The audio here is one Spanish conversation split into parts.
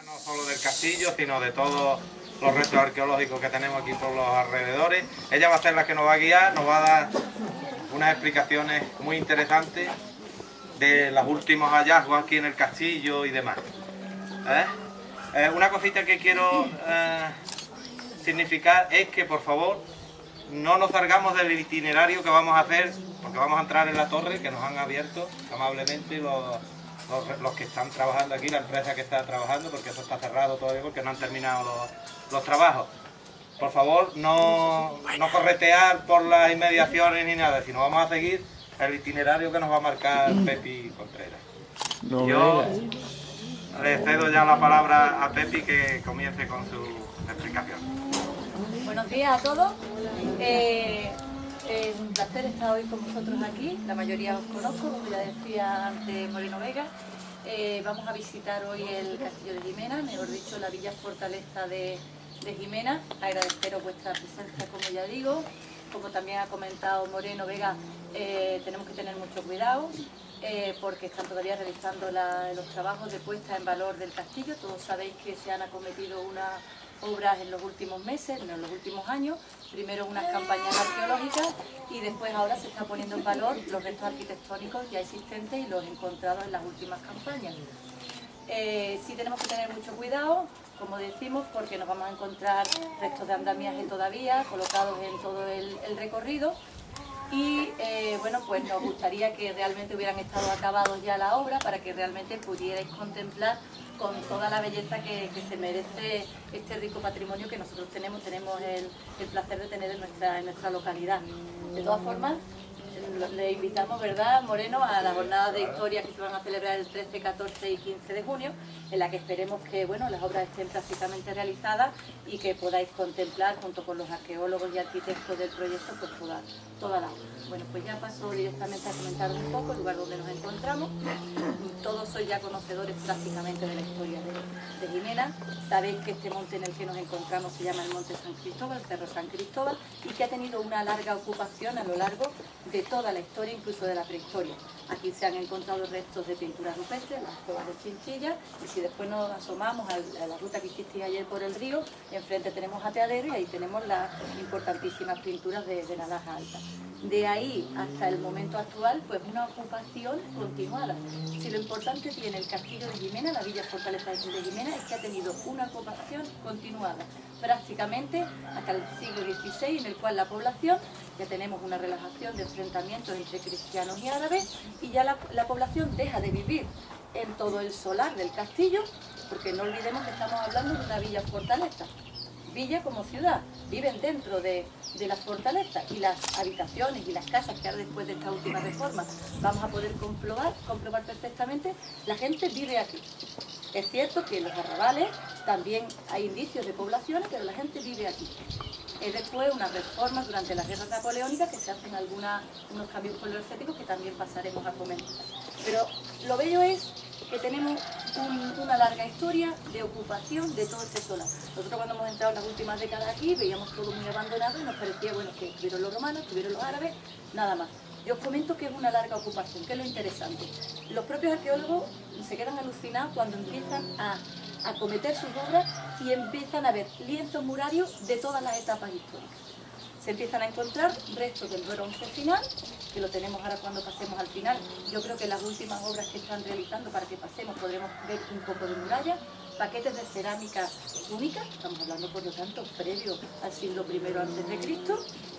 No solo del castillo, sino de todos los restos arqueológicos que tenemos aquí por los alrededores. Ella va a ser la que nos va a guiar, nos va a dar unas explicaciones muy interesantes de los últimos hallazgos aquí en el castillo y demás. Una cosita que quiero significar es que, por favor, no nos salgamos del itinerario que vamos a hacer, porque vamos a entrar en la torre que nos han abierto amablemente los que están trabajando aquí, la empresa que está trabajando, porque eso está cerrado todavía porque no han terminado los trabajos. Por favor, no corretear por las inmediaciones ni nada, sino vamos a seguir el itinerario que nos va a marcar Pepi Contreras. Yo le cedo ya la palabra a Pepi que comience con su explicación. Buenos días a todos. Es un placer estar hoy con vosotros aquí. La mayoría os conozco, como ya decía antes Moreno Vega. Vamos a visitar hoy el castillo de Jimena, mejor dicho la villa fortaleza de Jimena. Agradeceros vuestra presencia, como ya digo. Como también ha comentado Moreno Vega, tenemos que tener mucho cuidado porque están todavía realizando los trabajos de puesta en valor del castillo. Todos sabéis que se han acometido unas obras en los últimos meses, en los últimos años, primero unas campañas arqueológicas y después ahora se está poniendo en valor los restos arquitectónicos ya existentes y los encontrados en las últimas campañas. Sí tenemos que tener mucho cuidado, como decimos, porque nos vamos a encontrar restos de andamiaje todavía colocados en todo el recorrido y bueno, pues nos gustaría que realmente hubieran estado acabados ya la obra para que realmente pudierais contemplar con toda la belleza que se merece este rico patrimonio que nosotros tenemos el placer de tener en nuestra localidad. De todas formas, le invitamos, ¿verdad, Moreno?, a las jornadas de historia que se van a celebrar el 13, 14 y 15 de junio, en la que esperemos que las obras estén prácticamente realizadas y que podáis contemplar, junto con los arqueólogos y arquitectos del proyecto, pues toda la obra. Bueno, pues ya paso directamente a comentar un poco el lugar donde nos encontramos. Todos sois ya conocedores prácticamente de la historia de Jimena. Sabéis que este monte en el que nos encontramos se llama el Monte San Cristóbal, el Cerro San Cristóbal, y que ha tenido una larga ocupación a lo largo de toda la historia, incluso de la prehistoria. Aquí se han encontrado restos de pinturas rupestres, las cuevas de Chinchilla, y si después nos asomamos a la ruta que hicisteis ayer por el río, enfrente tenemos Apeadero y ahí tenemos las importantísimas pinturas de la Laja Alta. De ahí hasta el momento actual, pues una ocupación continuada. Si lo importante tiene el castillo de Jimena, la villa fortaleza de Jimena, es que ha tenido una ocupación continuada, prácticamente hasta el siglo XVI, en el cual la población, ya tenemos una relajación de enfrentamientos entre cristianos y árabes, y ya la población deja de vivir en todo el solar del castillo, porque no olvidemos que estamos hablando de una villa fortaleza. Villa como ciudad, viven dentro de la fortaleza, y las habitaciones y las casas que ahora, después de esta última reforma, vamos a poder comprobar perfectamente, la gente vive aquí. Es cierto que en los arrabales también hay indicios de poblaciones, pero la gente vive aquí. Es después unas reformas durante las guerras napoleónicas que se hacen unos cambios políticos que también pasaremos a comentar. Pero lo bello es que tenemos una larga historia de ocupación de todo este solar. Nosotros cuando hemos entrado en las últimas décadas aquí veíamos todo muy abandonado y nos parecía que estuvieron los romanos, estuvieron los árabes, nada más. Yo os comento que es una larga ocupación, que es lo interesante. Los propios arqueólogos se quedan alucinados cuando empiezan a acometer sus obras y empiezan a ver lienzos murarios de todas las etapas históricas. Se empiezan a encontrar restos del bronce final, que lo tenemos ahora cuando pasemos al final. Yo creo que las últimas obras que están realizando para que pasemos podremos ver un poco de muralla, paquetes de cerámica única, estamos hablando por lo tanto previo al siglo I a.C.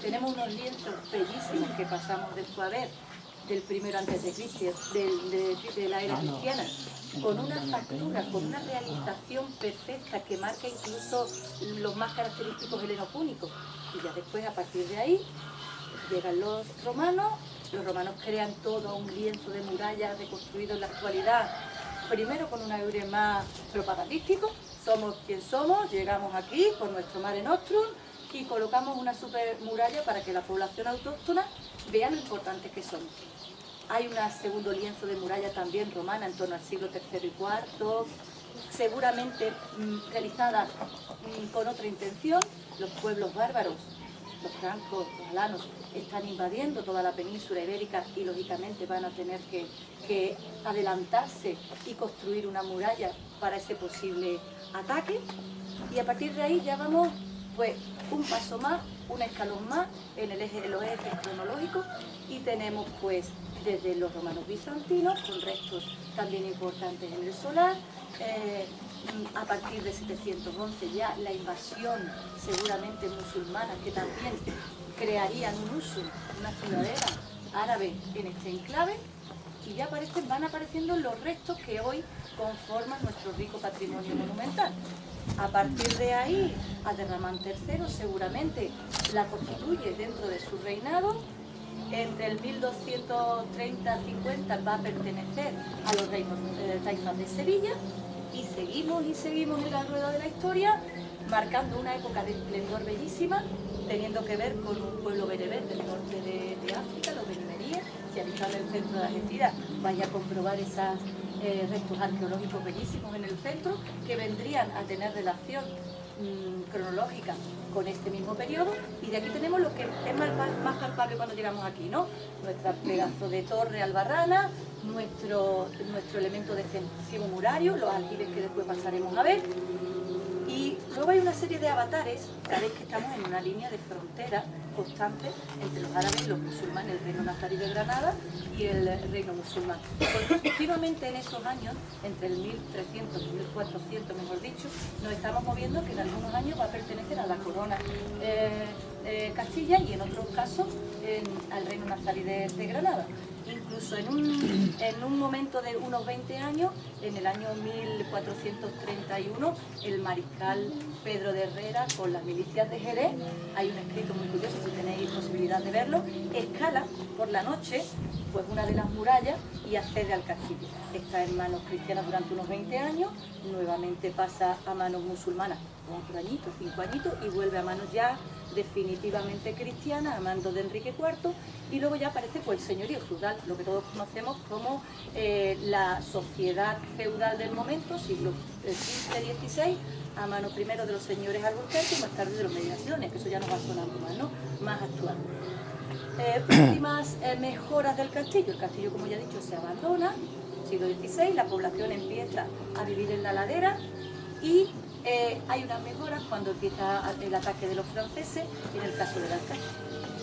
Tenemos unos lienzos bellísimos que pasamos después a ver del primero antes de Cristo, de la era cristiana, con una factura, con una realización perfecta que marca incluso los más característicos helenopúnicos. Y ya después, a partir de ahí, llegan los romanos crean todo un lienzo de muralla reconstruido en la actualidad, primero con un aire más propagandístico, somos quien somos, llegamos aquí con nuestro Mare Nostrum y colocamos una super muralla para que la población autóctona vea lo importante que somos. Hay un segundo lienzo de muralla también romana en torno al siglo III y IV, seguramente realizada con otra intención. Los pueblos bárbaros los francos, los alanos, están invadiendo toda la península ibérica y lógicamente van a tener que adelantarse y construir una muralla para ese posible ataque. Y a partir de ahí ya vamos pues un paso más, un escalón más en los ejes cronológicos, y tenemos pues desde los romanos bizantinos, con restos también importantes en el solar. A partir de 711 ya la invasión seguramente musulmana, que también crearían un uso, una ciudadela árabe en este enclave, y ya van apareciendo los restos que hoy conforman nuestro rico patrimonio monumental. A partir de ahí, Abderramán III seguramente la constituye dentro de su reinado. Entre el 1230-50 va a pertenecer a los reinos taifas de Sevilla, y seguimos en la rueda de la historia, marcando una época de esplendor bellísima, teniendo que ver con un pueblo bereber del norte de África, los bereberíes. Si habéis estado en el centro de Algeciras, vaya a comprobar esos restos arqueológicos bellísimos en el centro, que vendrían a tener relación cronológica con este mismo periodo. Y de aquí tenemos lo que es más palpable cuando llegamos aquí, ¿no? Nuestra pedazo de torre albarrana, nuestro elemento defensivo murario, los aljibes que después pasaremos a ver. Y luego hay una serie de avatares. Sabéis que estamos en una línea de frontera constante entre los árabes y los musulmanes, el reino nazarí de Granada y el reino musulmán. Consecutivamente en esos años, entre el 1300 y 1400, mejor dicho, nos estamos moviendo, que en algunos años va a pertenecer a la corona Castilla, y en otros casos al reino nazarí de Granada. Incluso en un momento de unos 20 años, en el año 1431, el mariscal Pedro de Herrera, con las milicias de Jerez, hay un escrito muy curioso, si tenéis posibilidad de verlo, escala por la noche pues una de las murallas y accede al castillo. Está en manos cristianas durante unos 20 años, nuevamente pasa a manos musulmanas 4 añitos, 5 añitos, y vuelve a manos ya definitivamente cristianas, a mando de Enrique IV, y luego ya aparece pues el señorío feudal, lo que todos conocemos como la sociedad feudal del momento, siglo XV-XVI, a mano primero de los señores Alburquerque y más tarde de los Medinaciones, que eso ya nos va sonando más, ¿no? Más actual. Últimas mejoras del castillo. El castillo, como ya he dicho, se abandona, siglo XVI, la población empieza a vivir en la ladera, y hay unas mejoras cuando empieza el ataque de los franceses, en el caso del alcalde,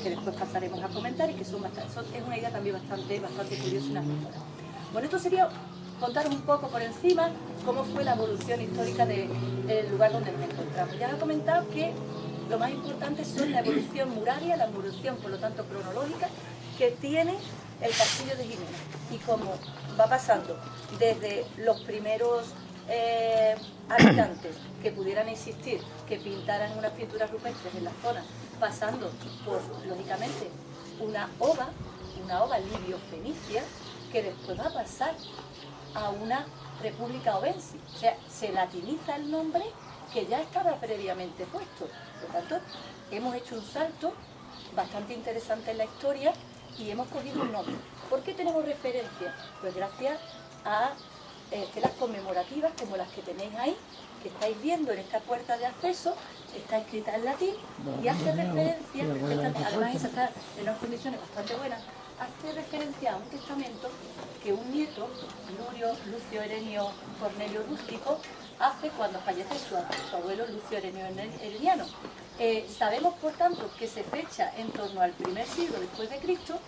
que después pasaremos a comentar, y que es una idea también bastante curiosa y unas mejoras. Bueno, esto sería contaros un poco por encima cómo fue la evolución histórica del lugar donde nos encontramos. Ya he comentado que lo más importante son la evolución muraria, la evolución, por lo tanto, cronológica, que tiene el castillo de Jimena, y cómo va pasando desde los primeros habitantes que pudieran existir, que pintaran unas pinturas rupestres en la zona, pasando por, lógicamente, una ova libio-fenicia, que después va a pasar a una república obense. O sea, se latiniza el nombre que ya estaba previamente puesto. Por lo tanto, hemos hecho un salto bastante interesante en la historia y hemos cogido un nombre. ¿Por qué tenemos referencia? Pues gracias a telas conmemorativas como las que tenéis ahí, que estáis viendo en esta puerta de acceso. Está escrita en latín y hace referencia, además esa está en unas condiciones bastante buenas, hace referencia a un testamento que un nieto, Lucio Herenio Cornelio Rústico, hace cuando fallece su abuelo Lucio Herenio Herediano. Sabemos, por tanto, que se fecha en torno al primer siglo después de Cristo,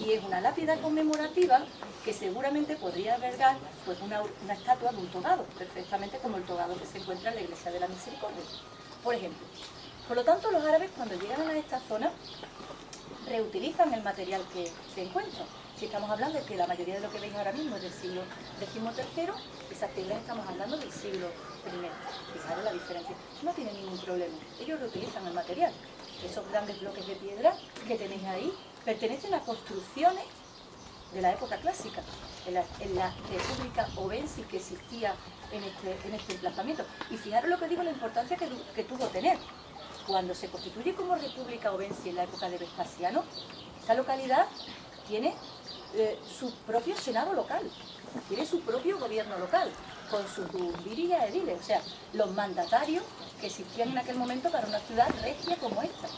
y es una lápida conmemorativa que seguramente podría albergar pues, una estatua de un togado, perfectamente como el togado que se encuentra en la iglesia de la Misericordia, por ejemplo. Por lo tanto, los árabes, cuando llegan a esta zona, reutilizan el material que se encuentra. Si estamos hablando de que la mayoría de lo que veis ahora mismo es del siglo XIII, esas piedras estamos hablando del siglo I. Fijaros la diferencia. No tiene ningún problema. Ellos reutilizan el material. Esos grandes bloques de piedra que tenéis ahí pertenecen a construcciones de la época clásica, en la República Obense que existía en este emplazamiento. Y fijaros lo que digo, la importancia que tuvo tener. Cuando se constituye como República Obense en la época de Vespasiano, esta localidad tiene su propio senado local, tiene su propio gobierno local, con sus virillas ediles, o sea, los mandatarios que existían en aquel momento para una ciudad regia como esta.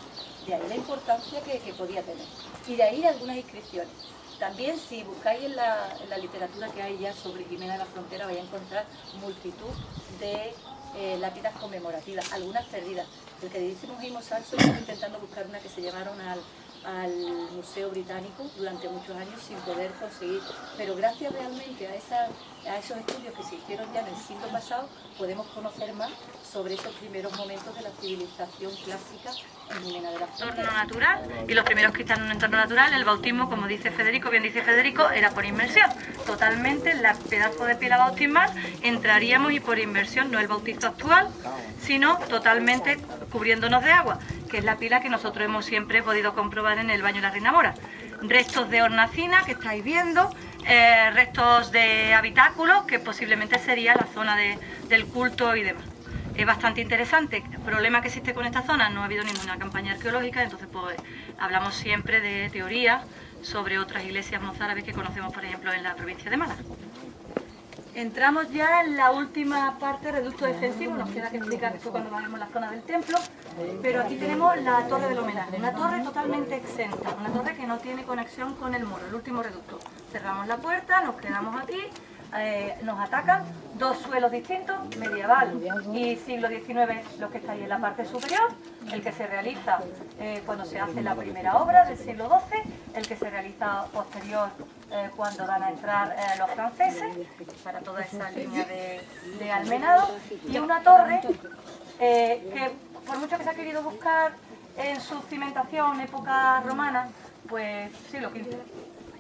De ahí la importancia que podía tener. Y de ahí algunas inscripciones. También, si buscáis en la literatura que hay ya sobre Jimena de la Frontera, vais a encontrar multitud de lápidas conmemorativas, algunas perdidas. El queridísimo Jaime Sanso estuvo intentando buscar una que se llevaron al Museo Británico durante muchos años sin poder conseguir, pero gracias realmente a esos estudios que se hicieron ya en el siglo pasado, podemos conocer más sobre esos primeros momentos de la civilización clásica en Jimena de la Frontera. Entorno natural, y los primeros que están en un entorno natural, el bautismo, como dice Federico, bien dice Federico, era por inmersión. Totalmente, en la pedazo de pila bautismal entraríamos y por inmersión, no el bautizo actual, sino totalmente cubriéndonos de agua, que es la pila que nosotros hemos siempre podido comprobar en el baño de la Reina Mora. Restos de hornacina que estáis viendo, restos de habitáculos, que posiblemente sería la zona del culto y demás. Es bastante interesante. El problema que existe con esta zona, no ha habido ninguna campaña arqueológica, entonces pues hablamos siempre de teorías sobre otras iglesias mozárabes que conocemos, por ejemplo, en la provincia de Málaga. Entramos ya en la última parte, reducto defensivo, nos queda que explicar esto cuando vayamos a la zona del templo, pero aquí tenemos la torre del homenaje, una torre totalmente exenta, una torre que no tiene conexión con el muro, el último reducto. Cerramos la puerta, nos quedamos aquí, nos atacan dos suelos distintos, medieval y siglo XIX, los que está ahí en la parte superior, el que se realiza cuando se hace la primera obra del siglo XII, el que se realiza posterior cuando van a entrar los franceses, para toda esa línea de almenado, y una torre que por mucho que se ha querido buscar en su cimentación época romana, pues siglo XV.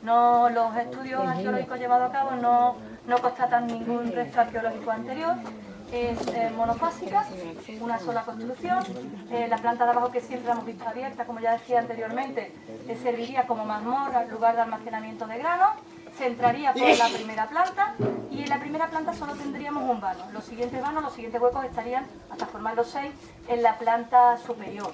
No, los estudios arqueológicos llevados a cabo no constatan ningún resto arqueológico anterior. Es monofásica, una sola construcción. La planta de abajo, que siempre hemos visto abierta, como ya decía anteriormente, serviría como mazmorra, lugar de almacenamiento de grano. Se entraría por la primera planta y en la primera planta solo tendríamos un vano. Los siguientes vanos, los siguientes huecos estarían, hasta formar los 6, en la planta superior.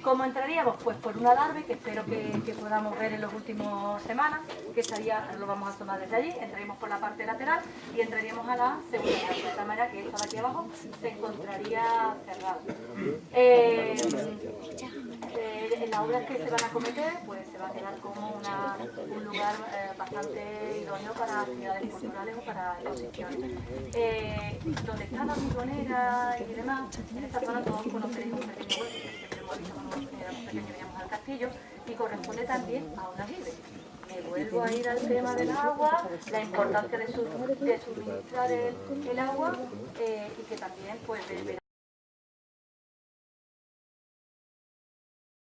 ¿Cómo entraríamos? Pues por un adarve que espero que podamos ver en las últimas semanas, que estaría, lo vamos a tomar desde allí, entraríamos por la parte lateral y entraríamos a la segunda planta, de tal manera que esta de aquí abajo se encontraría cerrada. En las obras que se van a cometer, pues se va a quedar como un lugar bastante idóneo para actividades culturales o para exposiciones. Donde está la hormigonera y demás, en esta zona todos conoceréis un pequeño hueco, que siempre hemos visto cuando éramos pequeños veníamos al castillo, y corresponde también a un aljibe. Me vuelvo a ir al tema del agua, la importancia de suministrar el agua y que también pues